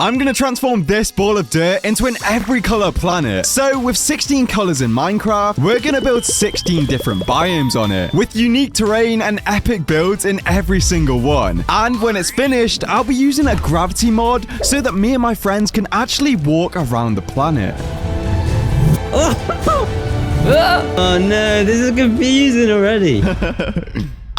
I'm going to transform this ball of dirt into an every color planet. So with 16 colors in Minecraft, we're going to build 16 different biomes on it, with unique terrain and epic builds in every single one. And when it's finished, I'll be using a gravity mod so that me and my friends can actually walk around the planet. Oh no, this is confusing already.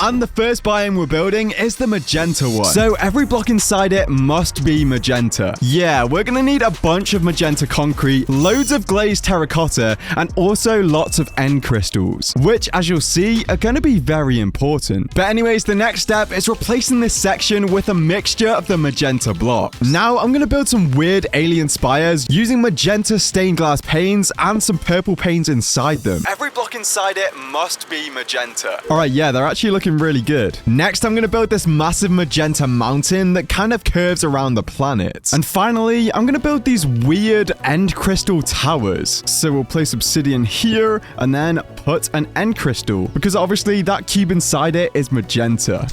And the first biome we're building is the magenta one. So every block inside it must be magenta. Yeah, we're gonna need a bunch of magenta concrete, loads of glazed terracotta, and also lots of end crystals, which, as you'll see, are gonna be very important. But anyways, the next step is replacing this section with a mixture of the magenta blocks. Now, I'm gonna build some weird alien spires using magenta stained glass panes and some purple panes inside them. Every block inside it must be magenta. All right, yeah, they're actually looking really good. Next, I'm going to build this massive magenta mountain that kind of curves around the planet. And finally, I'm going to build these weird end crystal towers. So we'll place obsidian here and then put an end crystal, because obviously that cube inside it is magenta.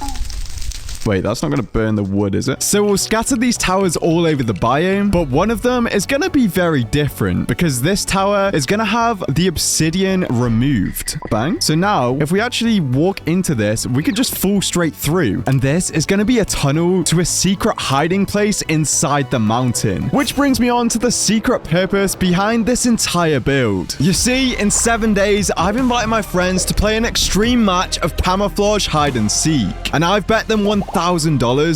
Wait, that's not going to burn the wood, is it? So we'll scatter these towers all over the biome, but one of them is going to be very different because this tower is going to have the obsidian removed. Bang. So now, if we actually walk into this, we could just fall straight through. And this is going to be a tunnel to a secret hiding place inside the mountain, which brings me on to the secret purpose behind this entire build. You see, in 7 days, I've invited my friends to play an extreme match of camouflage hide and seek, and I've bet them $1,000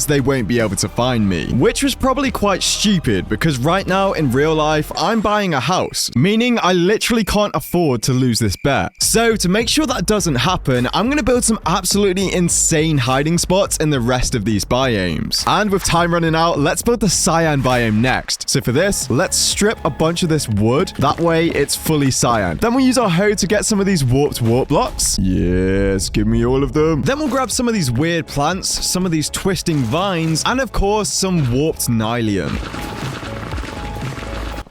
they won't be able to find me, which was probably quite stupid because right now in real life, I'm buying a house, meaning I literally can't afford to lose this bet. So to make sure that doesn't happen, I'm going to build some absolutely insane hiding spots in the rest of these biomes. And with time running out, let's build the Cyan biome next. So for this, let's strip a bunch of this wood. That way it's fully cyan. Then we'll use our hoe to get some of these warped warp blocks. Yes, give me all of them. Then we'll grab some of these weird plants, some of these twisting vines, and of course some warped nylium.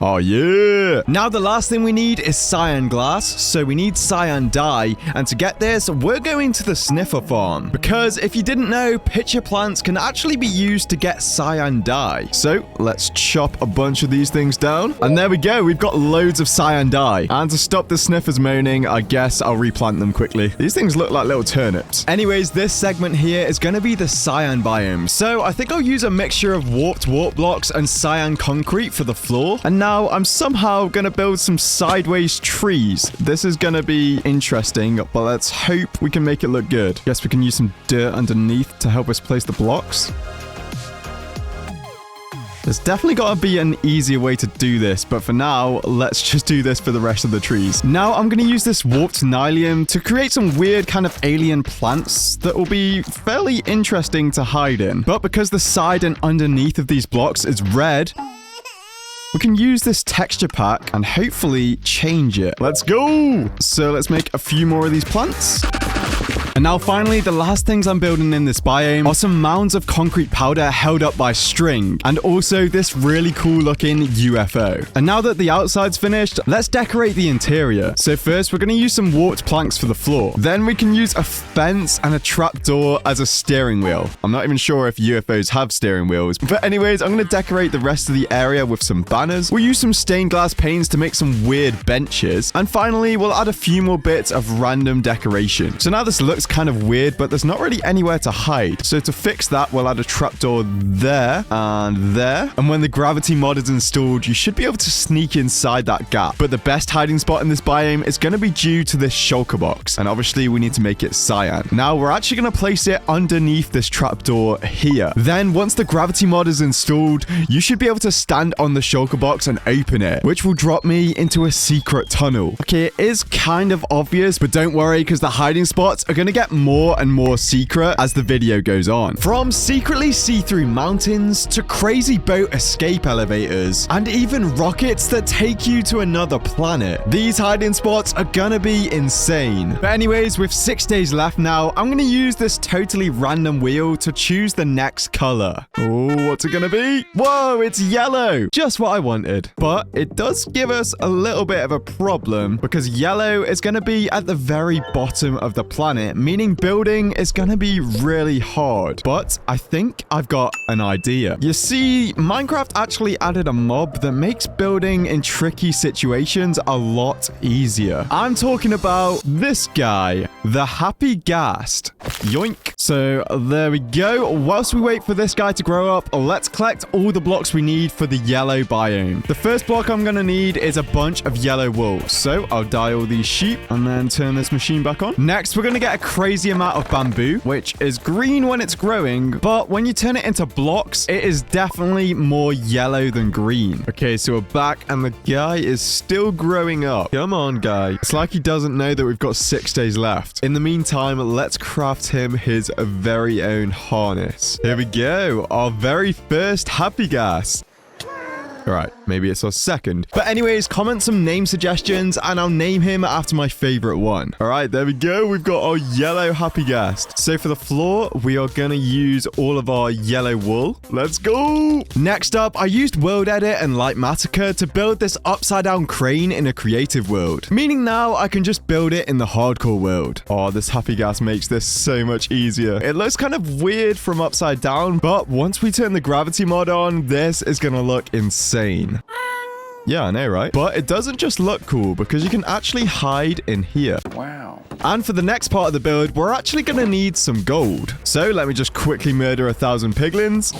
Oh yeah! Now the last thing we need is cyan glass, so we need cyan dye, and to get this, we're going to the sniffer farm. Because if you didn't know, pitcher plants can actually be used to get cyan dye. So let's chop a bunch of these things down, and there we go, we've got loads of cyan dye. And to stop the sniffers moaning, I guess I'll replant them quickly. These things look like little turnips. Anyways, this segment here is going to be the cyan biome, so I think I'll use a mixture of warped warp blocks and cyan concrete for the floor. And now I'm somehow going to build some sideways trees. This is going to be interesting, but let's hope we can make it look good. Guess we can use some dirt underneath to help us place the blocks. There's definitely got to be an easier way to do this, but for now, let's just do this for the rest of the trees. Now, I'm going to use this warped nylium to create some weird kind of alien plants that will be fairly interesting to hide in. But because the side and underneath of these blocks is red, we can use this texture pack and hopefully change it. Let's go! So let's make a few more of these plants. And now finally, the last things I'm building in this biome are some mounds of concrete powder held up by string, and also this really cool looking UFO. And now that the outside's finished, let's decorate the interior. So first, we're going to use some warped planks for the floor. Then we can use a fence and a trapdoor as a steering wheel. I'm not even sure if UFOs have steering wheels. But anyways, I'm going to decorate the rest of the area with some banners. We'll use some stained glass panes to make some weird benches. And finally, we'll add a few more bits of random decoration. So now this looks kind of weird, but there's not really anywhere to hide. So to fix that, we'll add a trapdoor there and there. And when the gravity mod is installed, you should be able to sneak inside that gap. But the best hiding spot in this biome is going to be due to this shulker box. And obviously we need to make it cyan. Now we're actually going to place it underneath this trapdoor here. Then once the gravity mod is installed, you should be able to stand on the shulker box and open it, which will drop me into a secret tunnel. Okay, it is kind of obvious, but don't worry because the hiding spots are going to get more and more secret as the video goes on. From secretly see-through mountains to crazy boat escape elevators and even rockets that take you to another planet. These hiding spots are gonna be insane. But anyways, with 6 days left now, I'm gonna use this totally random wheel to choose the next color. Oh, what's it gonna be? Whoa, it's yellow. Just what I wanted. But it does give us a little bit of a problem because yellow is gonna be at the very bottom of the planet, meaning building is gonna be really hard. But I think I've got an idea. You see, Minecraft actually added a mob that makes building in tricky situations a lot easier. I'm talking about this guy, the Happy Ghast. Yoink. So there we go. Whilst we wait for this guy to grow up, let's collect all the blocks we need for the yellow biome. The first block I'm gonna need is a bunch of yellow wool. So I'll dye all these sheep and then turn this machine back on. Next, we're gonna get a crazy amount of bamboo, which is green when it's growing, but when you turn it into blocks, it is definitely more yellow than green. Okay, so we're back and the guy is still growing up. Come on, guy. It's like he doesn't know that we've got 6 days left. In the meantime, let's craft him his very own harness. Here we go. Our very first Happy Gas. All right, maybe it's our second. But anyways, comment some name suggestions and I'll name him after my favorite one. All right, there we go. We've got our yellow Happy Ghast. So for the floor, we are going to use all of our yellow wool. Let's go. Next up, I used World Edit and Lightmatica to build this upside down crane in a creative world. Meaning now I can just build it in the hardcore world. Oh, this Happy Ghast makes this so much easier. It looks kind of weird from upside down, but once we turn the gravity mod on, this is going to look insane. Yeah, I know, right? But it doesn't just look cool because you can actually hide in here. Wow. And for the next part of the build, we're actually going to need some gold. So let me just quickly murder 1,000 piglins.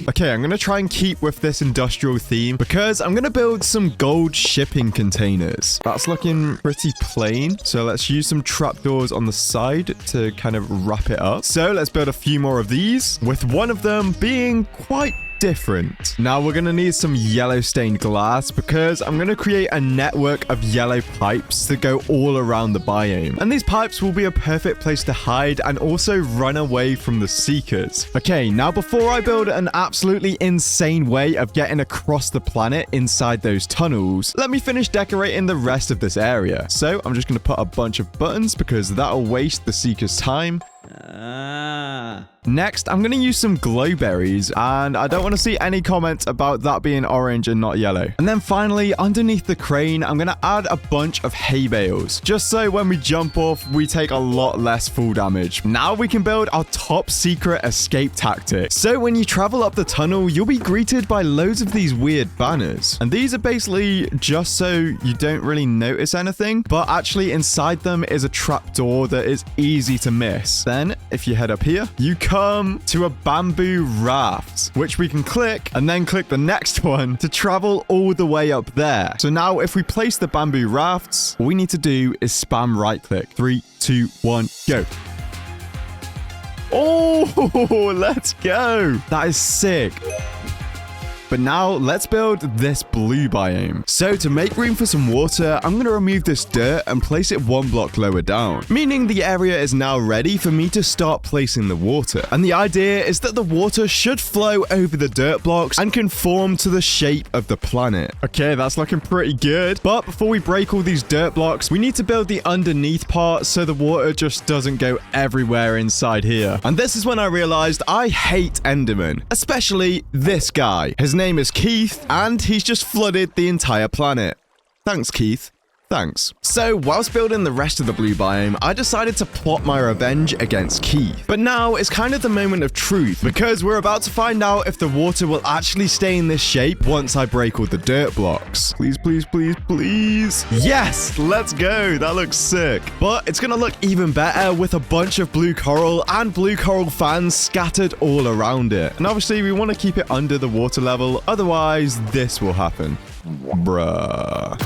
Okay, I'm going to try and keep with this industrial theme because I'm going to build some gold shipping containers. That's looking pretty plain. So let's use some trapdoors on the side to kind of wrap it up. So let's build a few more of these, with one of them being quite different. Now we're going to need some yellow stained glass because I'm going to create a network of yellow pipes that go all around the biome. And these pipes will be a perfect place to hide and also run away from the seekers. Okay, now before I build an absolutely insane way of getting across the planet inside those tunnels, let me finish decorating the rest of this area. So I'm just going to put a bunch of buttons because that'll waste the seekers' time. Next, I'm going to use some glowberries, and I don't want to see any comments about that being orange and not yellow. And then finally, underneath the crane, I'm going to add a bunch of hay bales, just so when we jump off, we take a lot less fall damage. Now we can build our top secret escape tactic. So when you travel up the tunnel, you'll be greeted by loads of these weird banners. And these are basically just so you don't really notice anything, but actually inside them is a trapdoor that is easy to miss. Then, if you head up here, you come to a bamboo raft, which we can click and then click the next one to travel all the way up there. So now if we place the bamboo rafts, all we need to do is spam right click. 3, 2, 1, go. Oh, let's go. That is sick. But now let's build this blue biome. So to make room for some water, I'm going to remove this dirt and place it 1 block lower down, meaning the area is now ready for me to start placing the water. And the idea is that the water should flow over the dirt blocks and conform to the shape of the planet. Okay, that's looking pretty good. But before we break all these dirt blocks, we need to build the underneath part so the water just doesn't go everywhere inside here. And this is when I realized I hate Enderman, especially this guy. His name is Keith, and he's just flooded the entire planet. Thanks, Keith. Thanks. So, whilst building the rest of the blue biome, I decided to plot my revenge against Keith. But now it's kind of the moment of truth, because we're about to find out if the water will actually stay in this shape once I break all the dirt blocks. Please, please, please, please. Yes, let's go. That looks sick. But it's gonna look even better with a bunch of blue coral and blue coral fans scattered all around it. And obviously, we want to keep it under the water level, otherwise this will happen. Bruh.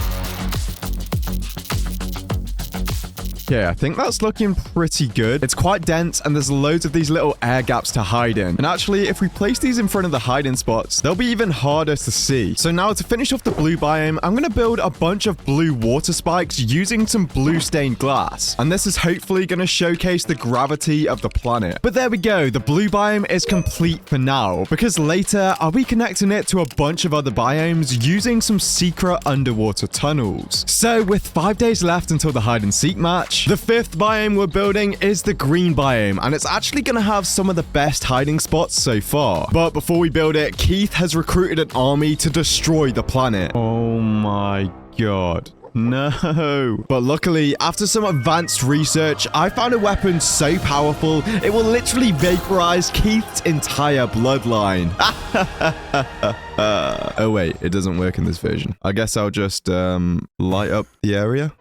Okay, I think that's looking pretty good. It's quite dense and there's loads of these little air gaps to hide in. And actually, if we place these in front of the hiding spots, they'll be even harder to see. So now to finish off the blue biome, I'm going to build a bunch of blue water spikes using some blue stained glass. And this is hopefully going to showcase the gravity of the planet. But there we go. The blue biome is complete for now, because later I'll be connecting it to a bunch of other biomes using some secret underwater tunnels. So with 5 days left until the hide and seek match, the 5th biome we're building is the green biome, and it's actually going to have some of the best hiding spots so far. But before we build it, Keith has recruited an army to destroy the planet. Oh my god. no. But luckily, after some advanced research, I found a weapon so powerful, it will literally vaporize Keith's entire bloodline. Oh wait, it doesn't work in this version. I guess I'll just light up the area.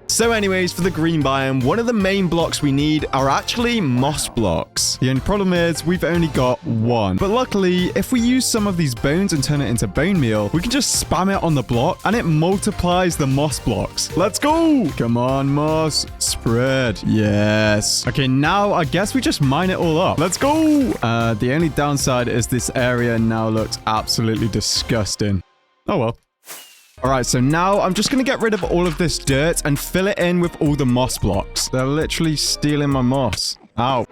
So anyways, for the green biome, one of the main blocks we need are actually moss blocks. The only problem is we've only got one. But luckily, if we use some of these bones and turn it into bone meal, we can just spam it on the block and it multiplies the moss blocks. Let's go! Come on, moss. Spread. Yes. Okay, now I guess we just mine it all up. Let's go! The only downside is this area now looks absolutely disgusting. Oh well. Alright, so now I'm just going to get rid of all of this dirt and fill it in with all the moss blocks. They're literally stealing my moss. Ow.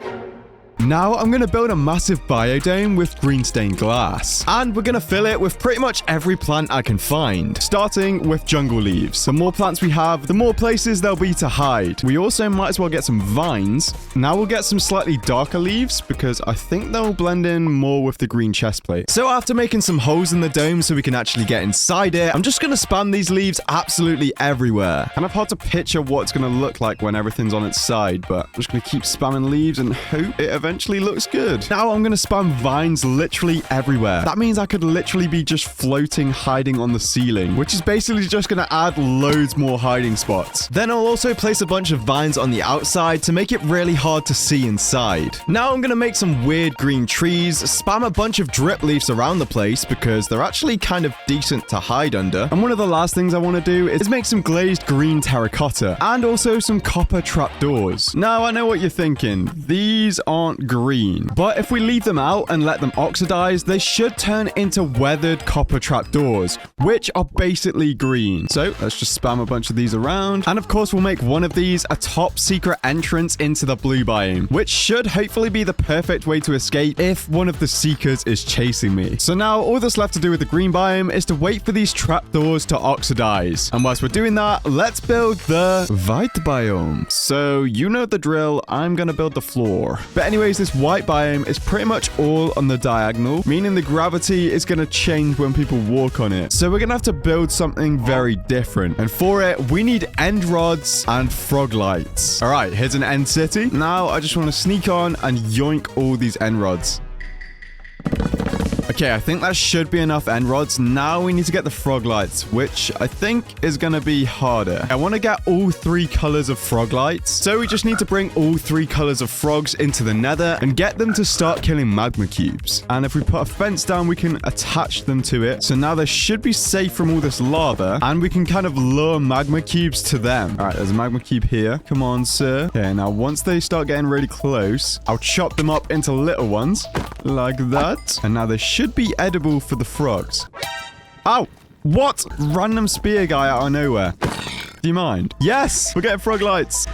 Now I'm going to build a massive biodome with green stained glass. And we're going to fill it with pretty much every plant I can find. Starting with jungle leaves. The more plants we have, the more places there'll be to hide. We also might as well get some vines. Now we'll get some slightly darker leaves because I think they'll blend in more with the green chest plate. So after making some holes in the dome so we can actually get inside it, I'm just going to spam these leaves absolutely everywhere. Kind of hard to picture what it's going to look like when everything's on its side, but I'm just going to keep spamming leaves and hope it eventually looks good. Now I'm going to spam vines literally everywhere. That means I could literally be just floating, hiding on the ceiling, which is basically just going to add loads more hiding spots. Then I'll also place a bunch of vines on the outside to make it really hard to see inside. Now I'm going to make some weird green trees, spam a bunch of drip leaves around the place because they're actually kind of decent to hide under. And one of the last things I want to do is make some glazed green terracotta and also some copper trapdoors. Now I know what you're thinking. These aren't green. But if we leave them out and let them oxidize, they should turn into weathered copper trapdoors, which are basically green. So let's just spam a bunch of these around. And of course, we'll make one of these a top secret entrance into the blue biome, which should hopefully be the perfect way to escape if one of the seekers is chasing me. So now all that's left to do with the green biome is to wait for these trapdoors to oxidize. And whilst we're doing that, let's build the white biome. So you know the drill. I'm going to build the floor. But anyways, this white biome is pretty much all on the diagonal, meaning the gravity is going to change when people walk on it. So we're going to have to build something very different. And for it, we need end rods and frog lights. All right, here's an end city. Now I just want to sneak on and yoink all these end rods. Okay, I think that should be enough end rods. Now we need to get the frog lights, which I think is going to be harder. I want to get all 3 colors of frog lights. So we just need to bring all 3 colors of frogs into the nether and get them to start killing magma cubes. And if we put a fence down, we can attach them to it. So now they should be safe from all this lava and we can kind of lure magma cubes to them. All right, there's a magma cube here. Come on, sir. Okay, now once they start getting really close, I'll chop them up into little ones like that. And now they should be edible for the frogs. Ow! What? Random spear guy out of nowhere. Do you mind? Yes! We're getting frog lights.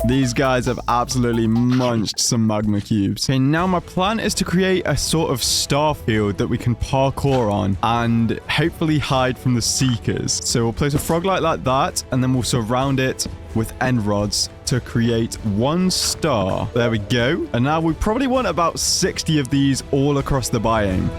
These guys have absolutely munched some magma cubes. Okay, now my plan is to create a sort of star field that we can parkour on and hopefully hide from the seekers. So we'll place a frog light like that, and then we'll surround it with end rods to create 1 star. There we go. And now we probably want about 60 of these all across the biome.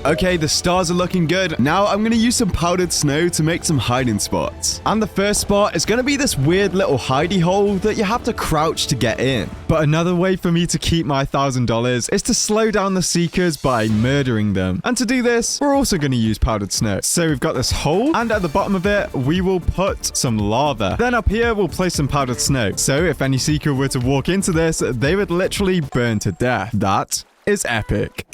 Okay, the stars are looking good. Now I'm going to use some powdered snow to make some hiding spots. And the first spot is going to be this weird little hidey hole that you have to crouch to get in. But another way for me to keep my $1,000 is to slow down the seekers by murdering them. And to do this, we're also going to use powdered snow. So we've got this hole, and at the bottom of it, we will put some lava. Then up here, we'll place some powdered snow. So if any seeker were to walk into this, they would literally burn to death. That is epic.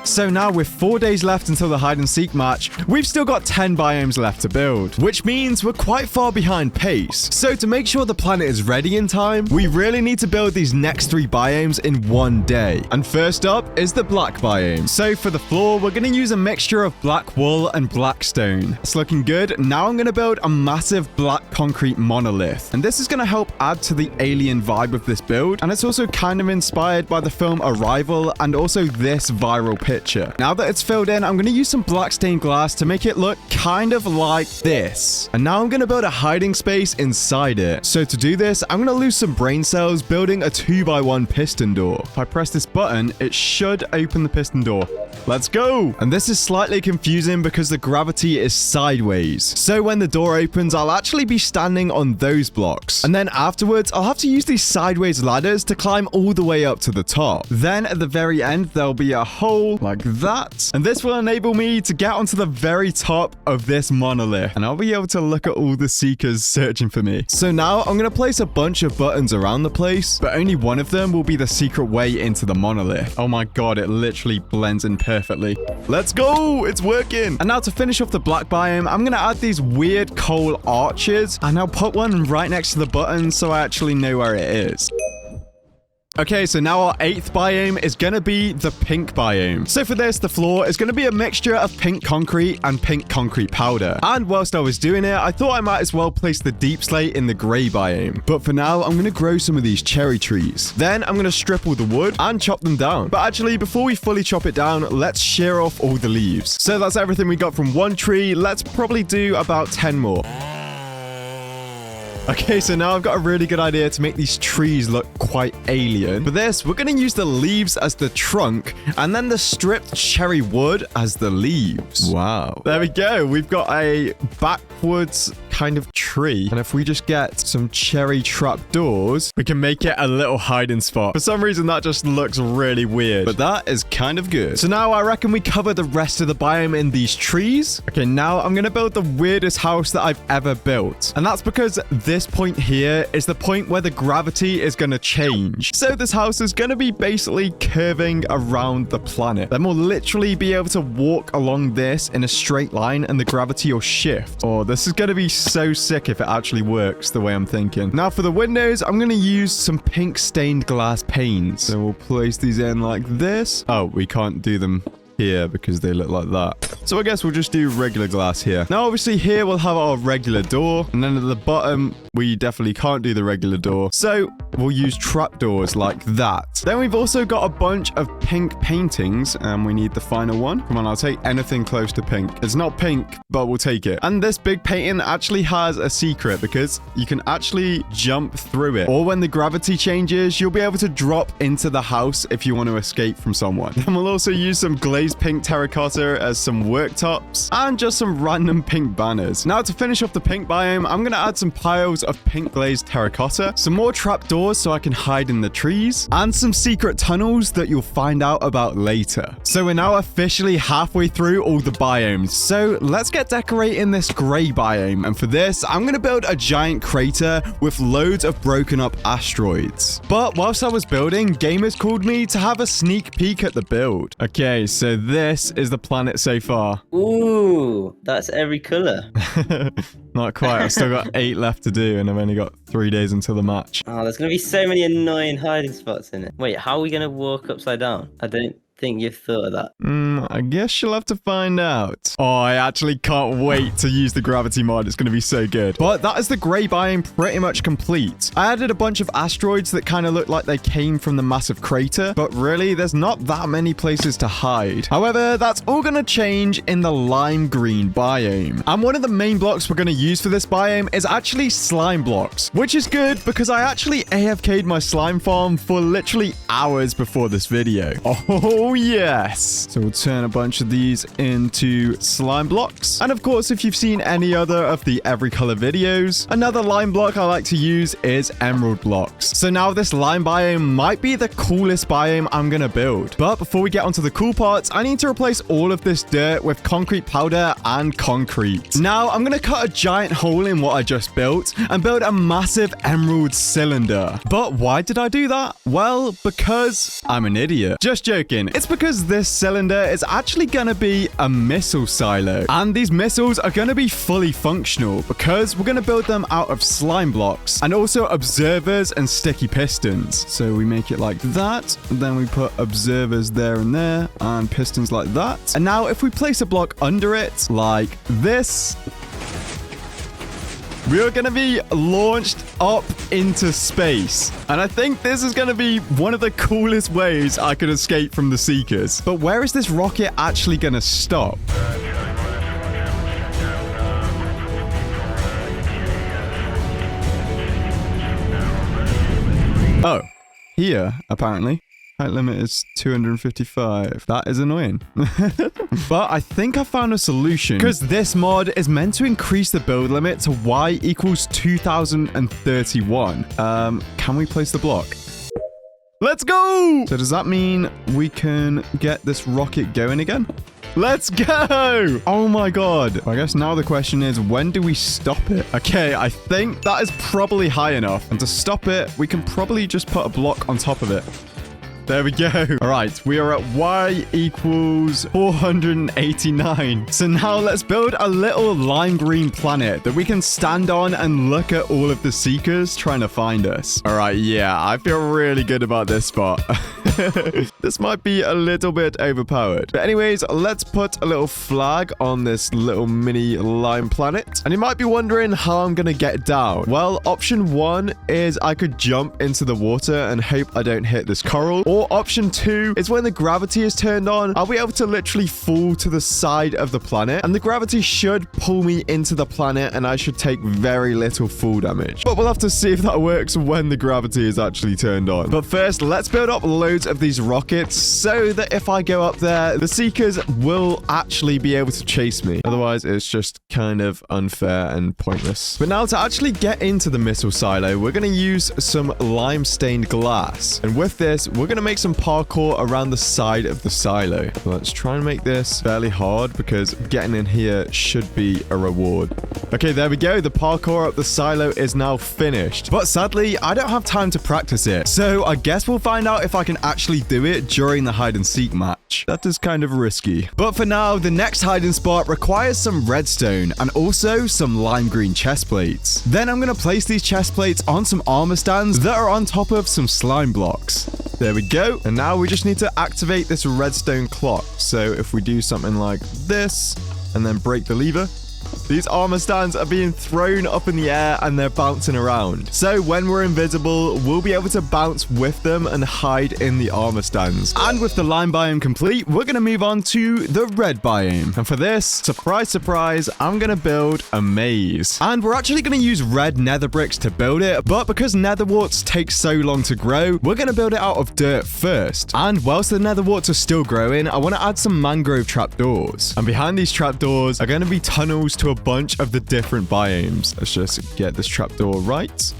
So now with 4 days left until the hide and seek match, we've still got 10 biomes left to build, which means we're quite far behind pace. So to make sure the planet is ready in time, we really need to build these next 3 biomes in 1 day. And first up is the black biome. So for the floor, we're going to use a mixture of black wool and black stone. It's looking good. Now I'm going to build a massive black concrete monolith. And this is going to help add to the alien vibe of this build. And it's also kind of inspired by the film Arrival and also this viral picture. Now that it's filled in, I'm going to use some black stained glass to make it look kind of like this. And now I'm going to build a hiding space inside it. So to do this, I'm going to lose some brain cells building a 2x1 piston door. If I press this button, it should open the piston door. Let's go. And this is slightly confusing because the gravity is sideways. So when the door opens, I'll actually be standing on those blocks. And then afterwards, I'll have to use these sideways ladders to climb all the way up to the top. Then at the very end, there'll be a hole like that. And this will enable me to get onto the very top of this monolith. And I'll be able to look at all the seekers searching for me. So now I'm going to place a bunch of buttons around the place, but only one of them will be the secret way into the monolith. Oh my god, it literally blends in perfectly. Let's go! It's working! And now to finish off the black biome, I'm going to add these weird coal arches, and I'll put one right next to the button so I actually know where it is. Okay, so now our 8th biome is going to be the pink biome. So for this, the floor is going to be a mixture of pink concrete and pink concrete powder. And whilst I was doing it, I thought I might as well place the deep slate in the gray biome. But for now, I'm going to grow some of these cherry trees. Then I'm going to strip all the wood and chop them down. But actually, before we fully chop it down, let's shear off all the leaves. So that's everything we got from one tree. Let's probably do about 10 more. Okay, so now I've got a really good idea to make these trees look quite alien. For this, we're going to use the leaves as the trunk and then the stripped cherry wood as the leaves. Wow. There we go. We've got a backwards kind of tree. And if we just get some cherry trapdoors, we can make it a little hiding spot. For some reason, that just looks really weird, but that is kind of good. So now I reckon we cover the rest of the biome in these trees. Okay, now I'm going to build the weirdest house that I've ever built. And that's because this point here is the point where the gravity is going to change. So this house is going to be basically curving around the planet. Then we'll literally be able to walk along this in a straight line and the gravity will shift. Oh, this is going to be so sick if it actually works the way I'm thinking. Now for the windows, I'm going to use some pink stained glass panes. So we'll place these in like this. Oh, we can't do them here because they look like that. So I guess we'll just do regular glass here. Now obviously here we'll have our regular door, and then at the bottom we definitely can't do the regular door, so we'll use trapdoors like that. Then we've also got a bunch of pink paintings, and we need the final one. Come on, I'll take anything close to pink. It's not pink, but we'll take it. And this big painting actually has a secret because you can actually jump through it, or when the gravity changes, you'll be able to drop into the house if you want to escape from someone. Then we'll also use some glazed pink terracotta as some worktops and just some random pink banners. Now to finish off the pink biome, I'm going to add some piles of pink glazed terracotta, some more trapdoors so I can hide in the trees, and some secret tunnels that you'll find out about later. So we're now officially halfway through all the biomes. So let's get decorating this gray biome. And for this, I'm going to build a giant crater with loads of broken up asteroids. But whilst I was building, gamers called me to have a sneak peek at the build. Okay, so this is the planet so far. Ooh, that's every color. Not quite. I've still got 8 left to do, and I've only got 3 days until the match. Oh, there's going to be so many annoying hiding spots in it. Wait, how are we going to walk upside down? I don't think you've thought of that. I guess you'll have to find out. Oh, I actually can't wait to use the gravity mod. It's going to be so good. But that is the gray biome pretty much complete. I added a bunch of asteroids that kind of look like they came from the massive crater, but really there's not that many places to hide. However, that's all going to change in the lime green biome. And one of the main blocks we're going to use for this biome is actually slime blocks, which is good because I actually AFK'd my slime farm for literally hours before this video. Oh yes. So we'll turn a bunch of these into slime blocks. And of course, if you've seen any other of the every color videos, another lime block I like to use is emerald blocks. So now this lime biome might be the coolest biome I'm gonna build. But before we get onto the cool parts, I need to replace all of this dirt with concrete powder and concrete. Now I'm gonna cut a giant hole in what I just built and build a massive emerald cylinder. But why did I do that? Well, because I'm an idiot. Just joking. It's because this cylinder is actually gonna be a missile silo. And these missiles are gonna be fully functional because we're gonna build them out of slime blocks and also observers and sticky pistons. So we make it like that. Then we put observers there and pistons like that. And now if we place a block under it like this, we are going to be launched up into space. And I think this is going to be one of the coolest ways I could escape from the Seekers. But where is this rocket actually going to stop? Oh, here, apparently. Height limit is 255. That is annoying. But I think I found a solution, because this mod is meant to increase the build limit to y equals 2031. Can we place the block? Let's go! So does that mean we can get this rocket going again? Let's go! Oh my god. I guess now the question is, when do we stop it? Okay, I think that is probably high enough. And to stop it, we can probably just put a block on top of it. There we go. All right, we are at y equals 489. So now let's build a little lime green planet that we can stand on and look at all of the seekers trying to find us. All right, yeah, I feel really good about this spot. This might be a little bit overpowered. But anyways, let's put a little flag on this little mini lime planet. And you might be wondering how I'm going to get down. Well, option 1 is I could jump into the water and hope I don't hit this coral. Or option 2 is when the gravity is turned on, I'll be able to literally fall to the side of the planet. And the gravity should pull me into the planet and I should take very little fall damage. But we'll have to see if that works when the gravity is actually turned on. But first, let's build up loads of these rockets so that if I go up there, the seekers will actually be able to chase me. Otherwise, it's just kind of unfair and pointless. But now to actually get into the missile silo, we're going to use some lime stained glass. And with this, we're going to make some parkour around the side of the silo. So let's try and make this fairly hard because getting in here should be a reward. Okay, there we go. The parkour up the silo is now finished. But sadly, I don't have time to practice it. So I guess we'll find out if I can actually do it during the hide and seek match. That is kind of risky. But for now, the next hiding spot requires some redstone and also some lime green chest plates. Then I'm going to place these chest plates on some armor stands that are on top of some slime blocks. There we go. And now we just need to activate this redstone clock. So if we do something like this and then break the lever, these armor stands are being thrown up in the air and they're bouncing around. So when we're invisible, we'll be able to bounce with them and hide in the armor stands. And with the lime biome complete, we're going to move on to the red biome. And for this, surprise, surprise, I'm going to build a maze. And we're actually going to use red nether bricks to build it. But because nether warts take so long to grow, we're going to build it out of dirt first. And whilst the nether warts are still growing, I want to add some mangrove trapdoors. And behind these trapdoors are going to be tunnels to a bunch of the different biomes. Let's just get this trapdoor right.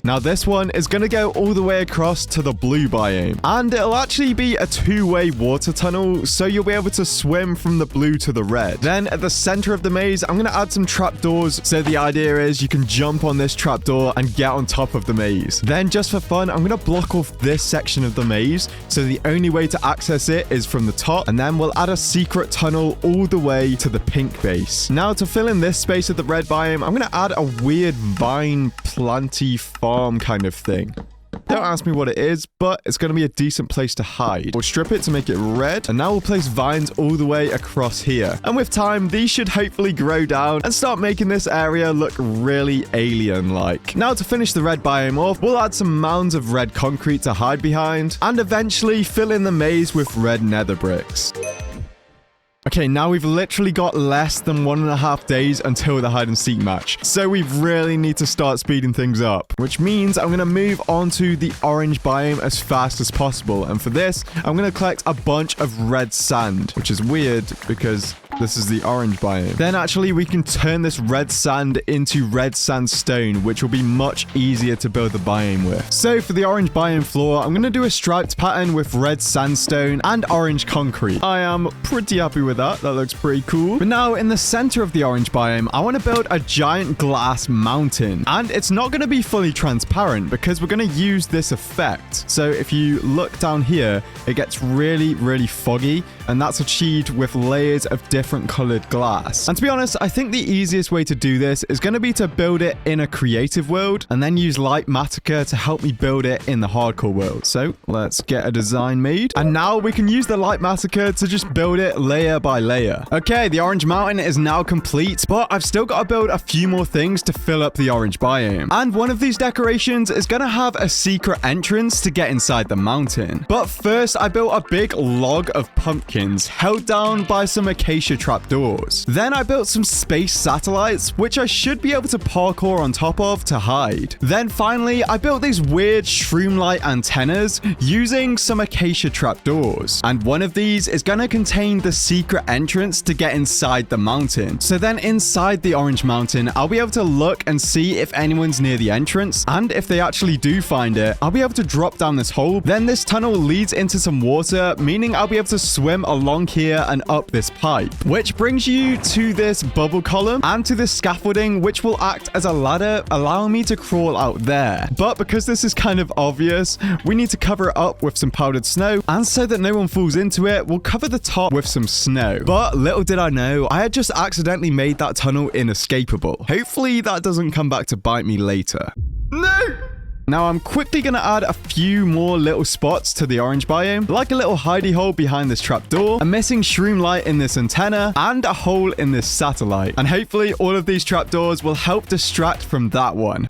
Now this one is going to go all the way across to the blue biome. And it'll actually be a two-way water tunnel, so you'll be able to swim from the blue to the red. Then at the center of the maze, I'm going to add some trapdoors. So the idea is you can jump on this trapdoor and get on top of the maze. Then just for fun, I'm going to block off this section of the maze. So the only way to access it is from the top. And then we'll add a secret tunnel all the way to the pink base. Now to fill in this space of the red biome, I'm going to add a weird vine planty farm kind of thing. Don't ask me what it is, but it's going to be a decent place to hide. We'll strip it to make it red, and now we'll place vines all the way across here. And with time, these should hopefully grow down and start making this area look really alien-like. Now to finish the red biome off, we'll add some mounds of red concrete to hide behind, and eventually fill in the maze with red nether bricks. Okay, now we've literally got less than 1.5 days until the hide and seek match. So we really need to start speeding things up, which means I'm going to move on to the orange biome as fast as possible. And for this, I'm going to collect a bunch of red sand, which is weird because this is the orange biome. Then actually we can turn this red sand into red sandstone, which will be much easier to build the biome with. So for the orange biome floor, I'm going to do a striped pattern with red sandstone and orange concrete. I am pretty happy with that. That looks pretty cool. But now in the center of the orange biome, I want to build a giant glass mountain. And it's not going to be fully transparent because we're going to use this effect. So if you look down here, it gets really, really foggy. And that's achieved with layers of different colored glass. And to be honest, I think the easiest way to do this is going to be to build it in a creative world and then use light matica to help me build it in the hardcore world. So let's get a design made. And now we can use the light matica to just build it layer by layer. Okay, the orange mountain is now complete, but I've still got to build a few more things to fill up the orange biome. And one of these decorations is going to have a secret entrance to get inside the mountain. But first, I built a big log of pumpkins held down by some acacia acacia trapdoors. Then I built some space satellites, which I should be able to parkour on top of to hide. Then finally, I built these weird shroom-like antennas using some acacia trapdoors. And one of these is going to contain the secret entrance to get inside the mountain. So then inside the orange mountain, I'll be able to look and see if anyone's near the entrance. And if they actually do find it, I'll be able to drop down this hole. Then this tunnel leads into some water, meaning I'll be able to swim along here and up this pipe, which brings you to this bubble column and to this scaffolding, which will act as a ladder, allowing me to crawl out there. But because this is kind of obvious, we need to cover it up with some powdered snow, and so that no one falls into it, we'll cover the top with some snow. But little did I know, I had just accidentally made that tunnel inescapable. Hopefully that doesn't come back to bite me later. No! Now I'm quickly going to add a few more little spots to the orange biome, like a little hidey hole behind this trapdoor, a missing shroom light in this antenna, and a hole in this satellite. And hopefully all of these trapdoors will help distract from that one.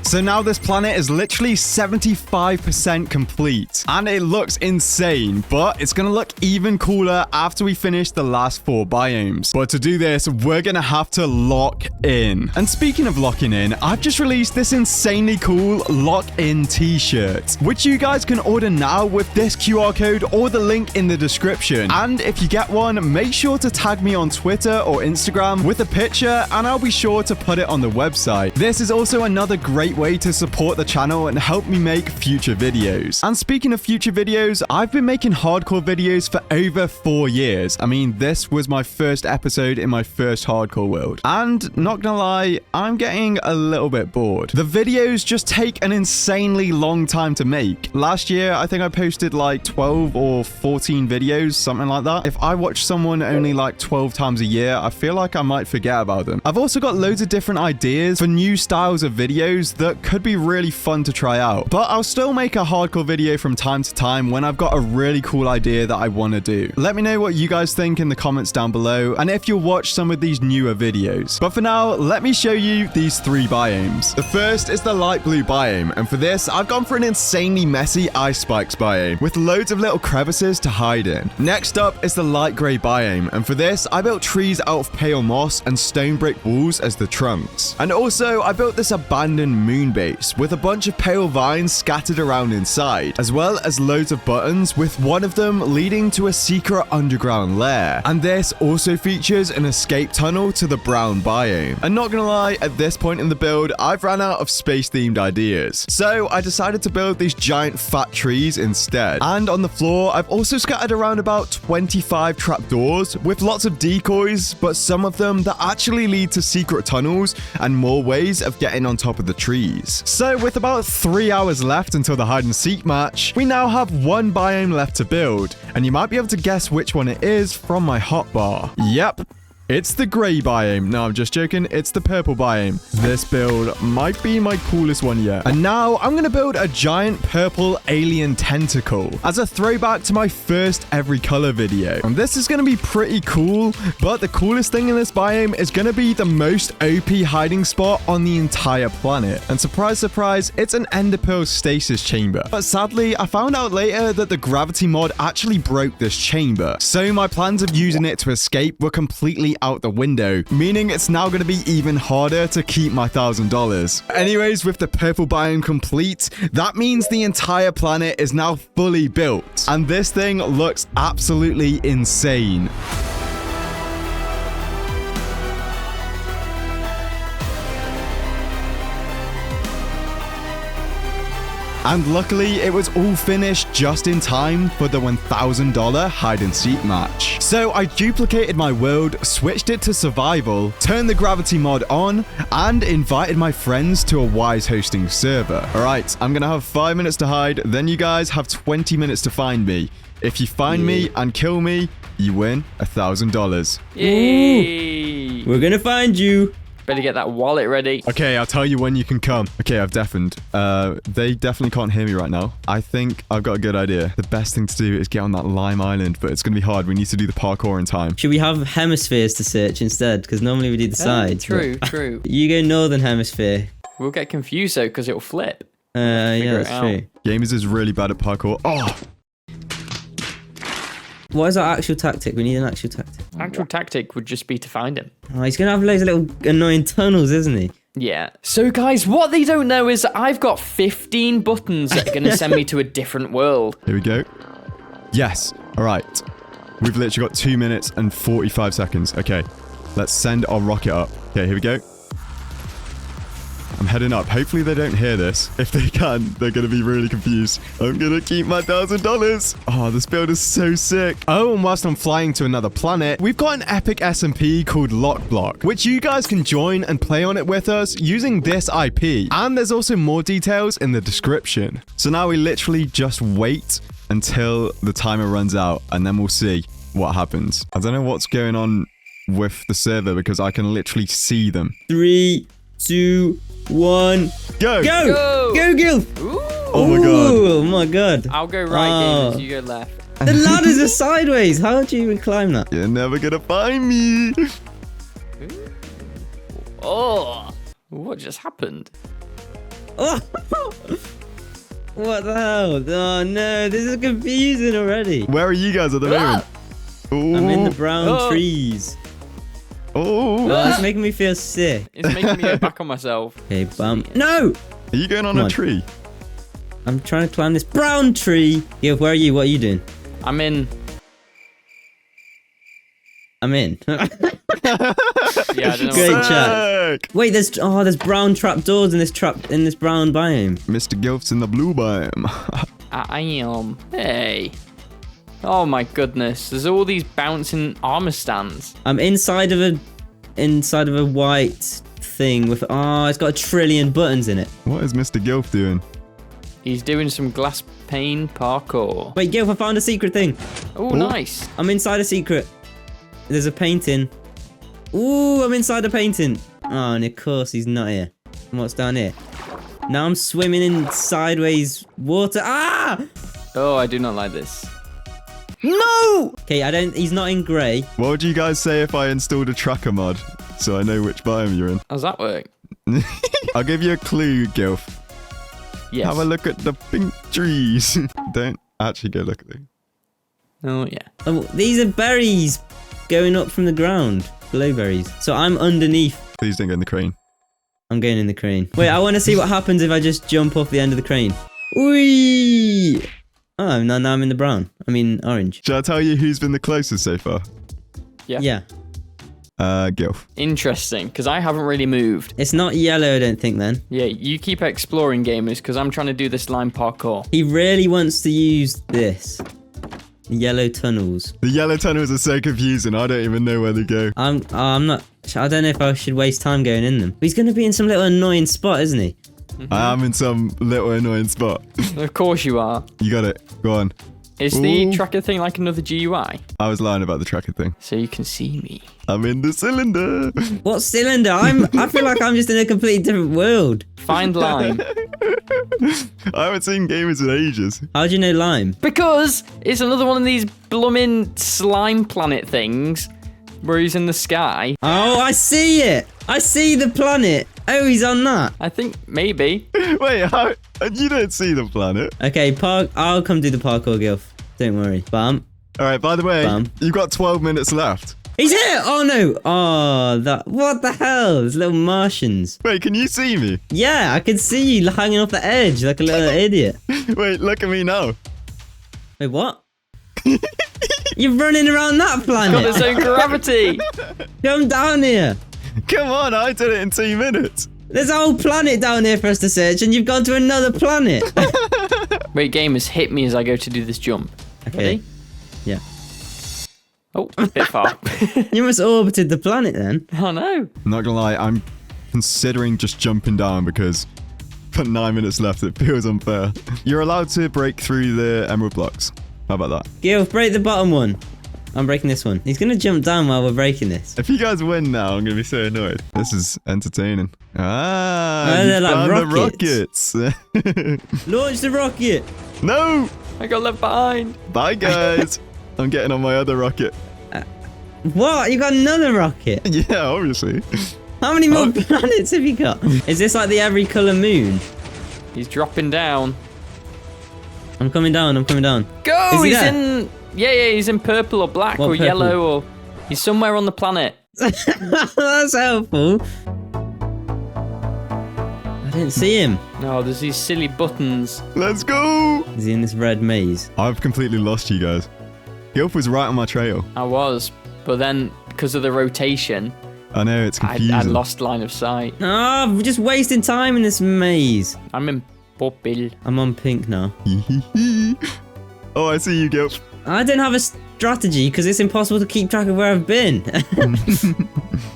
So now this planet is literally 75% complete, and it looks insane, but it's gonna look even cooler after we finish the last 4 biomes. But to do this, we're gonna have to lock in. And speaking of locking in, I've just released this insanely cool lock in t-shirt, which you guys can order now with this QR code or the link in the description. And if you get one, make sure to tag me on Twitter or Instagram with a picture, and I'll be sure to put it on the website. This is also another great way to support the channel and help me make future videos. And speaking of future videos, I've been making hardcore videos for over 4 years. I mean, this was my first episode in my first hardcore world. And not gonna lie, I'm getting a little bit bored. The videos just take an insanely long time to make. Last year, I think I posted like 12 or 14 videos, something like that. If I watch someone only like 12 times a year, I feel like I might forget about them. I've also got loads of different ideas for new styles of videos that could be really fun to try out. But I'll still make a hardcore video from time to time when I've got a really cool idea that I want to do. Let me know what you guys think in the comments down below, and if you'll watch some of these newer videos. But for now, let me show you these 3 biomes. The first is the light blue biome, and for this, I've gone for an insanely messy ice spikes biome with loads of little crevices to hide in. Next up is the light grey biome, and for this, I built trees out of pale moss and stone brick walls as the trunks. And also, I built this abandoned moon base with a bunch of pale vines scattered around inside, as well as loads of buttons, with one of them leading to a secret underground lair. And this also features an escape tunnel to the brown biome. And not gonna lie, at this point in the build, I've ran out of space-themed ideas. So I decided to build these giant fat trees instead. And on the floor, I've also scattered around about 25 trapdoors with lots of decoys, but some of them that actually lead to secret tunnels and more ways of getting on top of the trees. So with about 3 hours left until the hide and seek match, we now have 1 biome left to build, and you might be able to guess which one it is from my hotbar. Yep. It's the grey biome. No, I'm just joking. It's the purple biome. This build might be my coolest one yet. And now I'm going to build a giant purple alien tentacle as a throwback to my first every color video. And this is going to be pretty cool, but the coolest thing in this biome is going to be the most OP hiding spot on the entire planet. And surprise, surprise, it's an ender pearl stasis chamber. But sadly, I found out later that the gravity mod actually broke this chamber. So my plans of using it to escape were completely out the window, meaning it's now going to be even harder to keep my $1,000. Anyways, with the purple biome complete, that means the entire planet is now fully built, and this thing looks absolutely insane. And luckily, it was all finished just in time for the $1,000 hide and seek match. So I duplicated my world, switched it to survival, turned the gravity mod on, and invited my friends to a Wise hosting server. Alright, I'm gonna have 5 minutes to hide, then you guys have 20 minutes to find me. If you find me and kill me, you win $1,000. Yay! We're gonna find you. Better get that wallet ready. Okay, I'll tell you when you can come. Okay, I've deafened. They definitely can't hear me right now. I think I've got a good idea. The best thing to do is get on that lime island, but it's going to be hard. We need to do the parkour in time. Should we have hemispheres to search instead? Because normally we do the sides. True, true. You go northern hemisphere. We'll get confused though, because it'll flip. Yeah, that's true. Gamers is really bad at parkour. Oh! What is our actual tactic? We need an actual tactic. Actual tactic would just be to find him. Oh, he's gonna have loads of little annoying tunnels, isn't he? Yeah. So guys, what they don't know is I've got 15 buttons that are going to send me to a different world. Here we go. Yes. All right. We've literally got 2 minutes and 45 seconds. Okay. Let's send our rocket up. Okay, here we go. I'm heading up. Hopefully they don't hear this. If they can, they're going to be really confused. I'm going to keep my $1,000. Oh, this build is so sick. Oh, and whilst I'm flying to another planet, we've got an epic SMP called LockBlock, which you guys can join and play on it with us using this IP. And there's also more details in the description. So now we literally just wait until the timer runs out, and then we'll see what happens. I don't know what's going on with the server because I can literally see them. 3, 2, 1, go! Go! Go, Gil! Ooh. Oh my god. Oh my god. I'll go right, Oh. Gamers, you go left. The ladders are sideways. How do you even climb that? You're never gonna find me. Oh, what just happened? Oh. What the hell? Oh no, this is confusing already. Where are you guys at the moment? Ooh. I'm in the brown Oh. trees. Oh. Oh, it's making me feel sick. It's making me go back on myself. Okay, No! Are you going on Come a on. tree? I'm trying to climb this brown tree. Gil, where are you? What are you doing? I'm in. I'm in. Yeah, I don't know. Great What chat. Sick. Wait, there's brown trapdoors in this brown biome. Mr. Gilf's in the blue biome. I am. Hey. Oh my goodness. There's all these bouncing armor stands. I'm inside of a white thing with it's got 1 trillion buttons in it. What is Mr. Gilf doing? He's doing some glass pane parkour. Wait, Gil, I found a secret thing. Oh, nice. I'm inside a secret. There's a painting. Ooh, I'm inside a painting. Oh, and of course he's not here. And what's down here? Now I'm swimming in sideways water. Ah! Oh, I do not like this. No! Okay, he's not in grey. What would you guys say if I installed a tracker mod so I know which biome you're in? How's that work? I'll give you a clue, Gilf. Yes. Have a look at the pink trees. Don't actually go look at them. Oh, yeah. Oh, these are berries going up from the ground. Glowberries. So I'm underneath. Please don't go in the crane. I'm going in the crane. Wait, I want to see what happens if I just jump off the end of the crane. Whee! Oh, now I'm in the brown. I mean, orange. Shall I tell you who's been the closest so far? Yeah. Gilf. Interesting, because I haven't really moved. It's not yellow, I don't think, then. Yeah, you keep exploring, gamers, because I'm trying to do this line parkour. He really wants to use this. Yellow tunnels. The yellow tunnels are so confusing. I don't even know where they go. I'm not... I don't know if I should waste time going in them. But he's going to be in some little annoying spot, isn't he? I am in some little annoying spot. Of course you are. You got it. Go on. Is the Ooh. tracker thing like another GUI? I was lying about the tracker thing. So you can see me. I'm in the cylinder. What cylinder? I feel like I'm just in a completely different world. Find lime. I haven't seen gamers in ages. How do you know lime? Because it's another one of these blooming slime planet things where he's in the sky. Oh, I see it. I see the planet. Oh, he's on that. I think maybe. Wait, how? You don't see the planet. Okay, I'll come do the parkour, Gilf. Don't worry. Bam. All right, by the way, Bam. you've got 12 minutes left. He's here! Oh, no. Oh, what the hell? There's little Martians. Wait, can you see me? Yeah, I can see you hanging off the edge like a little idiot. Wait, look at me now. Wait, what? You're running around that Got its planet. own gravity. Come down here. Come on, I did it in 2 minutes. There's a whole planet down here for us to search, and you've gone to another planet. Wait, gamers, hit me as I go to do this jump. Okay. Ready? Yeah. Oh, a bit far. You must have orbited the planet then. Oh no. I'm not gonna lie, I'm considering just jumping down because for 9 minutes left, it feels unfair. You're allowed to break through the emerald blocks. How about that? Gil, break the bottom one. I'm breaking this one. He's going to jump down while we're breaking this. If you guys win now, I'm gonna be so annoyed. This is entertaining. Ah, Oh, you they're like found rockets. the rockets. Launch the rocket. No! I got left behind. Bye, guys. I'm getting on my other rocket. What? You got another rocket? Yeah, obviously. How many more planets have you got? Is this like the every colour moon? He's dropping down. I'm coming down. I'm coming down. Go! Is he He's there? in... Yeah, he's in purple or black What or purple? yellow or... He's somewhere on the planet. That's helpful. I didn't see him. No, there's these silly buttons. Let's go. Is he in this red maze? I've completely lost you guys. Gilf was right on my trail. I was, but then because of the rotation, I know, it's confusing. I lost line of sight. Oh, we're just wasting time in this maze. I'm in purple. I'm on pink now. Oh, I see you, Gilf. I didn't have a strategy because it's impossible to keep track of where I've been.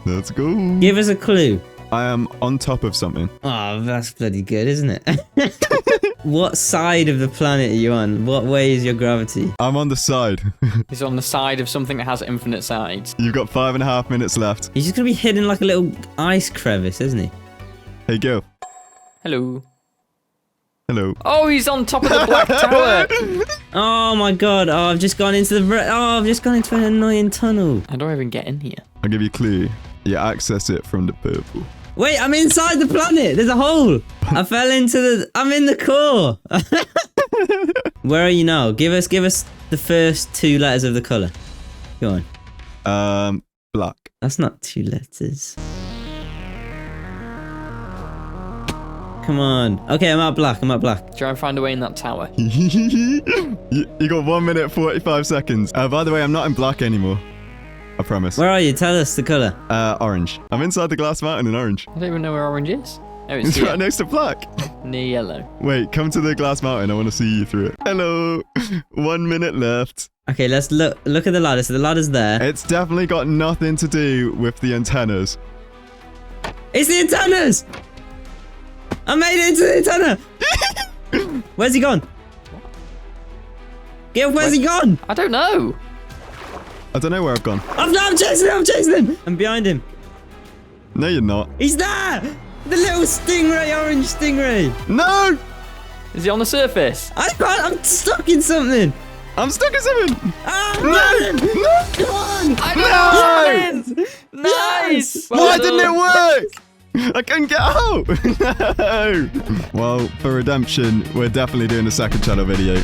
Let's go. Give us a clue. I am on top of something. Oh, that's bloody good, isn't it? What side of the planet are you on? What way is your gravity? I'm on the side. He's on the side of something that has infinite sides. You've got 5.5 minutes left. He's just going to be hidden like a little ice crevice, isn't he? Hey, Gilf. Hello. Hello. Oh, he's on top of the black tower. Oh my god. Oh, I've just gone into I've just gone into an annoying tunnel. How do I even get in here? I'll give you a clue. You access it from the purple. Wait, I'm inside the planet. There's a hole. I fell into I'm in the core. Where are you now? Give us the first 2 letters of the color. Go on. Black. That's not 2 letters. Come on. Okay, I'm out black. Try and find a way in that tower. You got 1 minute 45 seconds. By the way, I'm not in black anymore. I promise. Where are you? Tell us the color. Orange. I'm inside the glass mountain in orange. I don't even know where orange is. Oh, it's It's here. right next to black. Near yellow. Wait, come to the glass mountain. I want to see you through it. Hello. 1 minute left. Okay, let's look at the ladder. So the ladder's there. It's definitely got nothing to do with the antennas. It's the antennas! I made it into the antenna! Where's he gone? Gil, where's he gone? I don't know. I don't know where I've gone. I'm chasing him! I'm behind him. No, you're not. He's there! The little stingray, orange stingray. No! Is he on the surface? I'm stuck in something. I'm stuck in something. Ah, No! no! No! Come on! I know! Yes! Nice! Yes! Well Why done. didn't it work? I couldn't get out. No. Well, for redemption, we're definitely doing a second channel video.